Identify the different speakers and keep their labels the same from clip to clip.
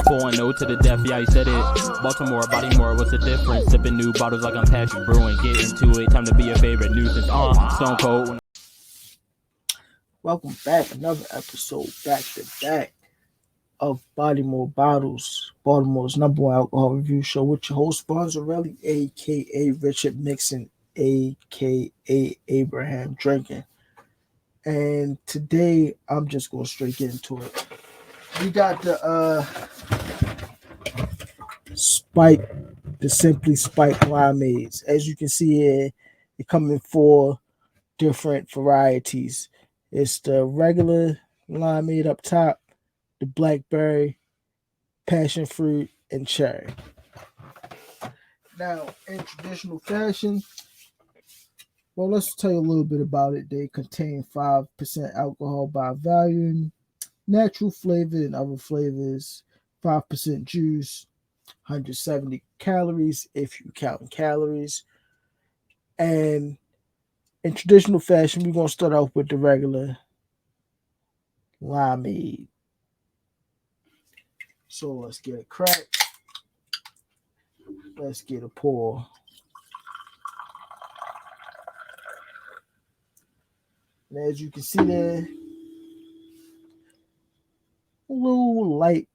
Speaker 1: 4-0 to the death, yeah, I said it. Baltimore, Baltimore, what's the difference? Sipping new bottles like I'm Patrick Brewing. Get into it, time to be a favorite nuisance. Stone Cold.
Speaker 2: Welcome back, another episode back to back of Baltimore Bottles, Baltimore's number one alcohol review show with your host, Bonzarelli, aka Richard Nixon, aka Abraham Drinking. And today, I'm just going straight get into it. We got the Simply Spike Limeades. As you can see here, they come in 4 different varieties. It's the regular limeade up top, the blackberry, passion fruit, and cherry. Now, in traditional fashion, well, let's tell you a little bit about it. They contain 5% alcohol by volume, natural flavor and other flavors, 5% juice, 170 calories if you count calories. And in traditional fashion, we're going to start off with the regular limeade. So let's get a crack. Let's get a pour. And as you can see there, a little light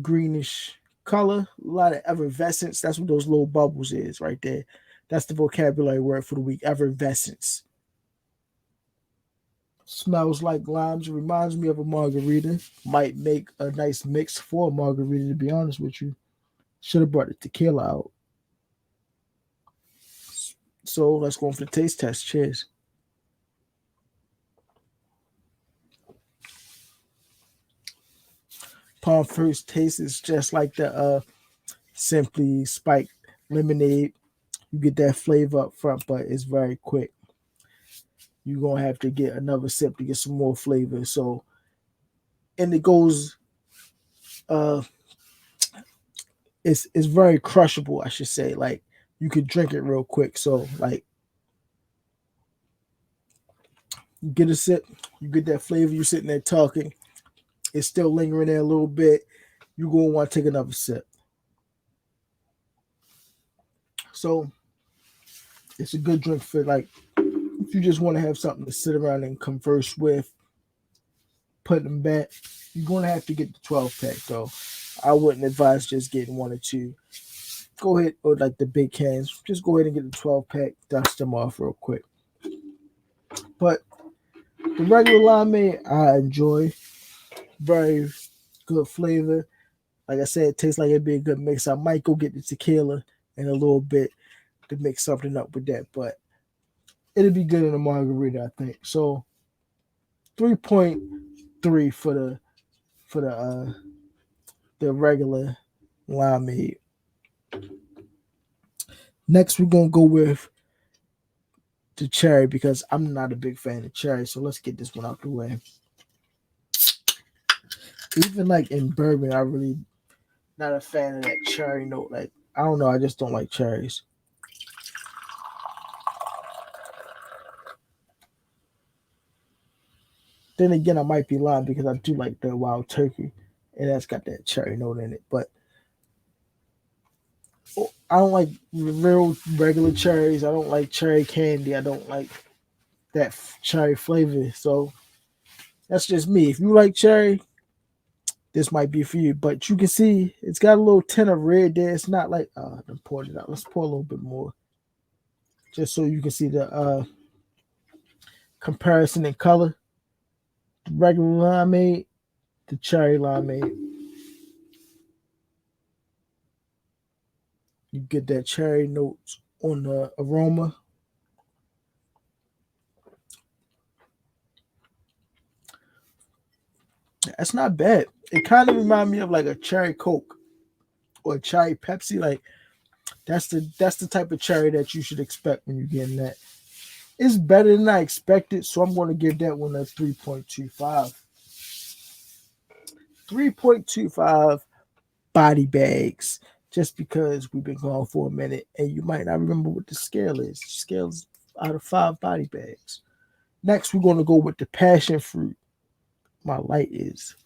Speaker 2: greenish color, a lot of effervescence. That's what those little bubbles is right there. That's the vocabulary word for the week, effervescence. Smells like limes. It reminds me of a margarita. Might make a nice mix for a margarita, to be honest with you. Should have brought the tequila out. So let's go for the taste test. Cheers. Upon first taste, is just like the Simply Spiked Lemonade. You get that flavor up front, but it's very quick. You're going to have to get another sip to get some more flavor. So, and it goes, it's very crushable, I should say. Like, you could drink it real quick. So, like, you get a sip, you get that flavor, you're sitting there talking. It's still lingering there a little bit. You're going to want to take another sip. So, it's a good drink for, like, if you just want to have something to sit around and converse with, put them back, you're going to have to get the 12-pack, though. I wouldn't advise just getting 1 or 2. Go ahead, or like the big cans, just go ahead and get the 12-pack, dust them off real quick. But the regular limeade, I enjoy. Very good flavor. Like I said, it tastes like it'd be a good mix. I might go get the tequila in a little bit to mix something up with that, but it'll be good in a margarita, I think. So 3.3 for the regular limeade. Next, we're gonna go with the cherry because I'm not a big fan of cherry. So let's get this one out the way. Even like in bourbon, I really not a fan of that cherry note. Like, I don't know, I just don't like cherries. Then again, I might be lying because I do like the wild turkey, and that's got that cherry note in it. But I don't like real regular cherries. I don't like cherry candy. I don't like that cherry flavor. So that's just me. If you like cherry, this might be for you. But you can see it's got a little tint of red there. It's not like, I'm pouring it out. Let's pour a little bit more. Just so you can see the comparison in color. The regular limeade, the cherry limeade. You get that cherry notes on the aroma. That's not bad. It kind of reminds me of like a cherry Coke or a cherry Pepsi. Like that's the type of cherry that you should expect when you're getting that. It's better than I expected, so I'm going to give that one a 3.25. 3.25 body bags, just because we've been gone for a minute and you might not remember what the scale is. The scale is out of 5 body bags. Next, we're going to go with the passion fruit. My light is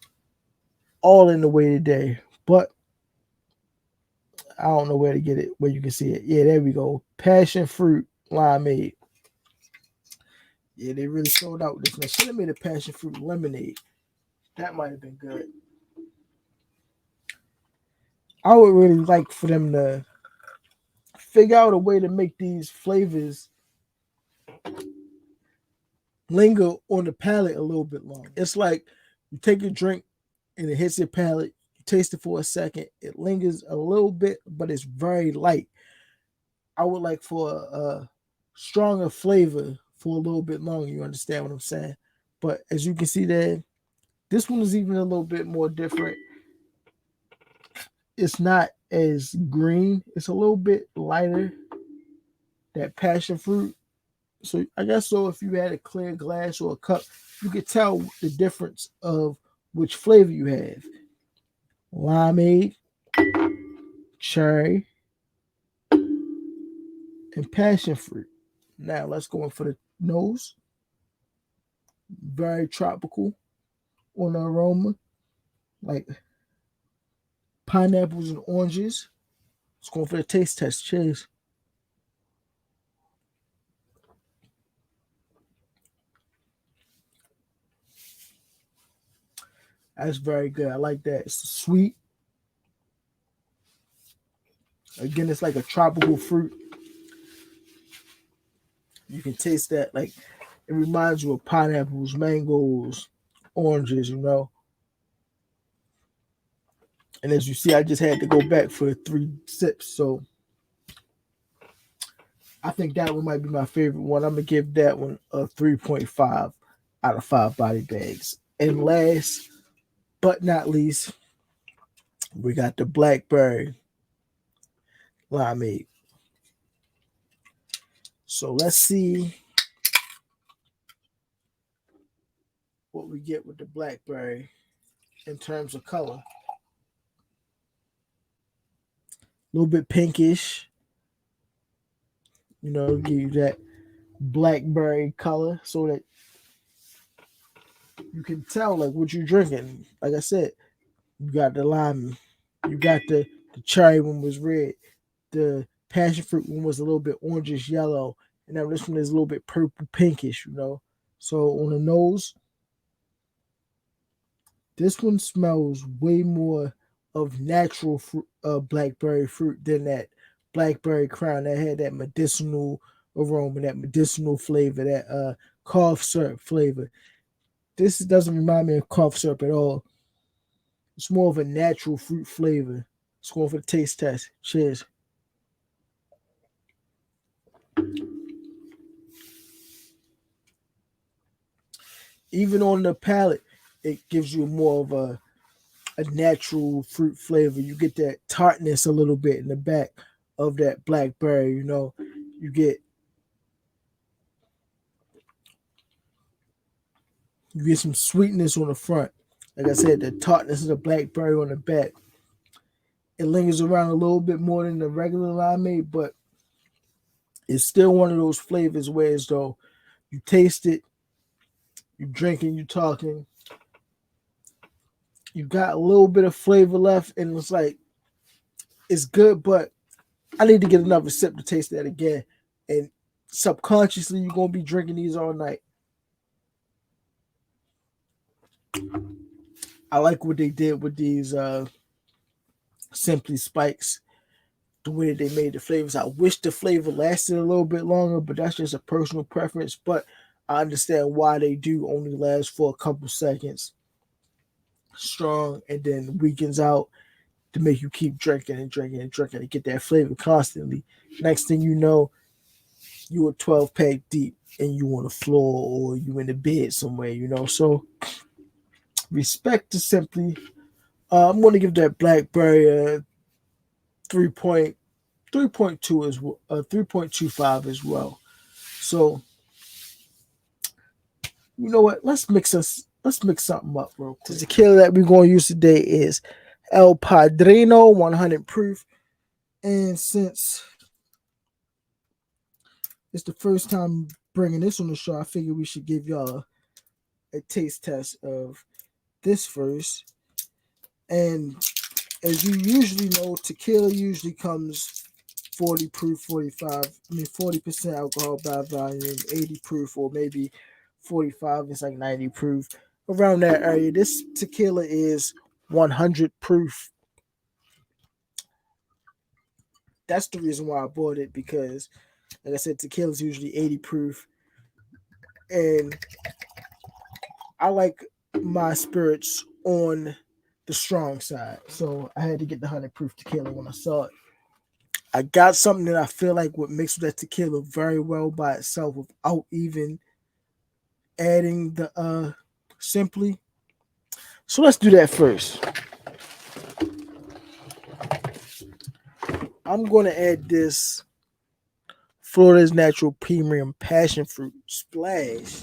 Speaker 2: all in the way today. But I don't know where to get it, where you can see it. Yeah, there we go. Passion fruit limeade. Yeah, they really sold out with this. They should have made a passion fruit lemonade. That might have been good. I would really like for them to figure out a way to make these flavors linger on the palate a little bit longer. It's like you take a drink and it hits your palate, you taste it for a second, it lingers a little bit, but it's very light. I would like for a stronger flavor for a little bit longer. You understand what I'm saying? But as you can see there, this one is even a little bit more different. It's not as green. It's a little bit lighter. That passion fruit. So I guess so if you had a clear glass or a cup, you could tell the difference of which flavor you have. Limeade, cherry, and passion fruit. Now let's go in for the nose. Very tropical on the aroma, like pineapples and oranges. Let's go for the taste test. Cheers. That's very good. I like that. It's sweet. Again, it's like a tropical fruit. You can taste that. Like it reminds you of pineapples, mangoes, oranges, you know. And as you see, I just had to go back for 3 sips. So I think that one might be my favorite one. I'm going to give that one a 3.5 out of 5 body bags. And last but not least, we got the blackberry limeade. So let's see what we get with the blackberry in terms of color. A little bit pinkish, you know, give you that blackberry color so that you can tell like what you're drinking. Like I said, you got the lime, you got the cherry one was red, the passion fruit one was a little bit orangish yellow, and now this one is a little bit purple pinkish, you know. So on the nose, this one smells way more of natural fruit, blackberry fruit than that blackberry crown that had that medicinal aroma, that medicinal flavor, that cough syrup flavor. This doesn't remind me of cough syrup at all. It's more of a natural fruit flavor. Let's go for the taste test. Cheers. Even on the palate, it gives you more of a natural fruit flavor. You get that tartness a little bit in the back of that blackberry, you know. You get some sweetness on the front. Like I said, the tartness of the blackberry on the back. It lingers around a little bit more than the regular limeade, but it's still one of those flavors where as though you taste it, you drinking, you talking, you got a little bit of flavor left, and it's like it's good, but I need to get another sip to taste that again. And subconsciously, you're gonna be drinking these all night. I like what they did with these Simply Spikes, the way they made the flavors. I wish the flavor lasted a little bit longer, but that's just a personal preference. But I understand why they do only last for a couple seconds strong and then weakens out to make you keep drinking and drinking and drinking and get that flavor constantly. Next thing you know, you a 12 pack deep and you on the floor or you in the bed somewhere, you know. So respect to Simply. I'm going to give that Blackberry a 3.2 as well, 3.25 as well. So you know what? Let's mix something up real quick. The tequila that we're going to use today is El Padrino 100 proof, and since it's the first time bringing this on the show, I figured we should give y'all a taste test of this first. And as you usually know, tequila usually comes 40 proof, 40% alcohol by volume, 80 proof, or maybe 45, it's like 90 proof. Around that area. This tequila is 100 proof. That's the reason why I bought it, because, like I said, tequila is usually 80 proof. And I like my spirits on the strong side. So I had to get the 100 proof tequila when I saw it. I got something that I feel like would mix with that tequila very well by itself without even adding the simply. So let's do that first. I'm going to add this Florida's Natural Premium Passion Fruit Splash,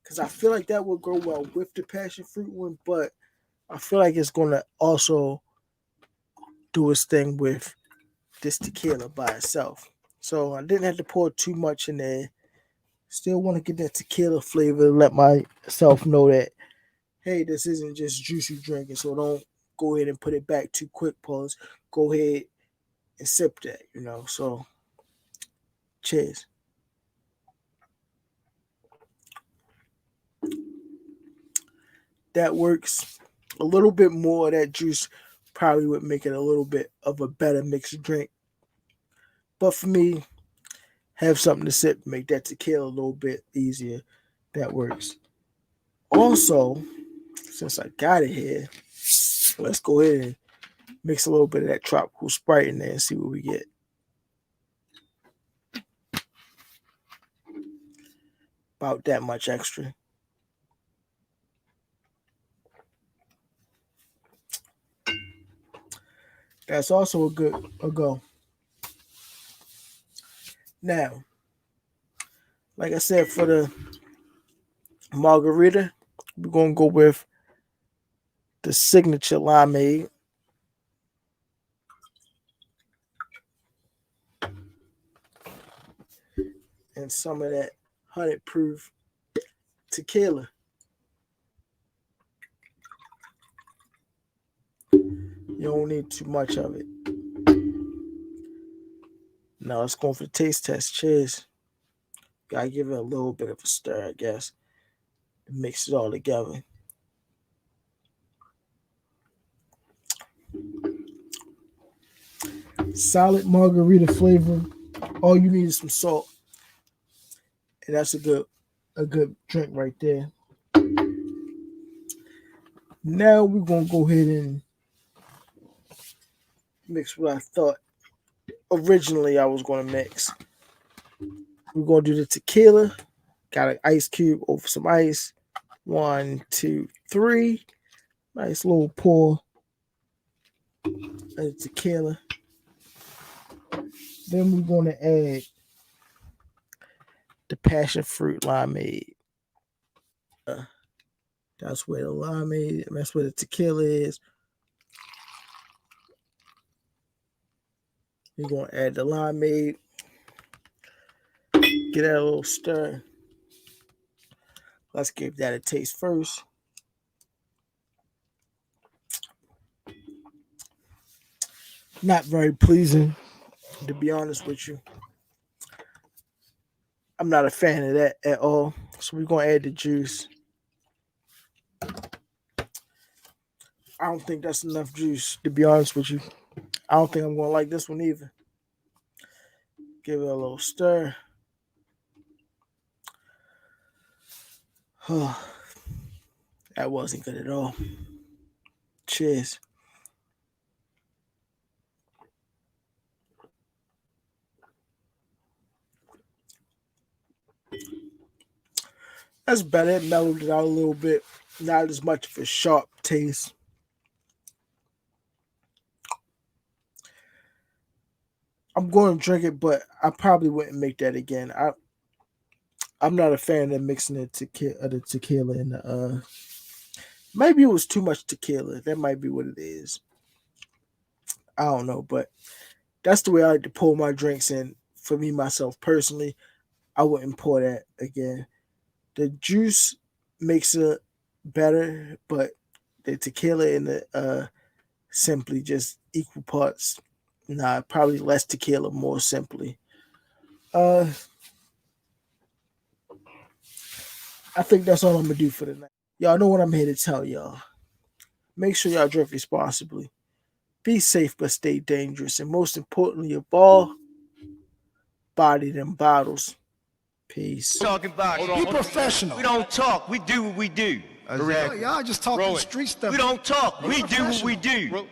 Speaker 2: because I feel like that will go well with the passion fruit one, but I feel like it's going to also do its thing with this tequila by itself. So I didn't have to pour too much in there. Still want to get that tequila flavor, let myself know that, hey, this isn't just juice you drinking, so don't go ahead and put it back too quick, pause. Go ahead and sip that. So cheers. That works. A little bit more of that juice probably would make it a little bit of a better mixed drink. But for me, have something to sip, make that tequila a little bit easier. That works. Also, since I got it here, let's go ahead and mix a little bit of that tropical Sprite in there and see what we get. About that much extra. That's also a go. Now, like I said, for the margarita, we're gonna go with the signature limeade. And some of that 100 proof tequila. You don't need too much of it. Now let's go for the taste test. Cheers. Gotta give it a little bit of a stir, I guess. Mix it all together. Solid margarita flavor. All you need is some salt. And that's a good drink right there. Now we're gonna go ahead and mix what I thought originally I was gonna mix. We're gonna do the tequila. Got an ice cube over some ice. 1, 2, 3. Nice little pour of tequila. Then we're gonna add the passion fruit limeade. That's where the limeade, that's where the tequila is. We're gonna add the limeade. Get that a little stir. Let's give that a taste first. Not very pleasing, to be honest with you. I'm not a fan of that at all. So we're gonna add the juice. I don't think that's enough juice, to be honest with you. I don't think I'm gonna like this one either. Give it a little stir. That wasn't good at all. Cheers. That's better. It mellowed it out a little bit. Not as much of a sharp taste. I'm going to drink it, but I probably wouldn't make that again. I'm not a fan of mixing the tequila and the maybe it was too much tequila. That might be what it is. I don't know, but that's the way I like to pour my drinks in. For me, myself personally, I wouldn't pour that again. The juice makes it better, but the tequila and the simply, just equal parts. Nah, probably less tequila, more simply. I think that's all I'm gonna do for the night. Y'all know what I'm here to tell y'all. Make sure y'all drink responsibly. Be safe but stay dangerous. And most importantly of all, body them bottles. Peace.
Speaker 3: Talking about
Speaker 4: Be professional.
Speaker 3: We don't talk. We do what we do.
Speaker 4: Y'all just talking street stuff.
Speaker 3: We don't talk. We do what we do.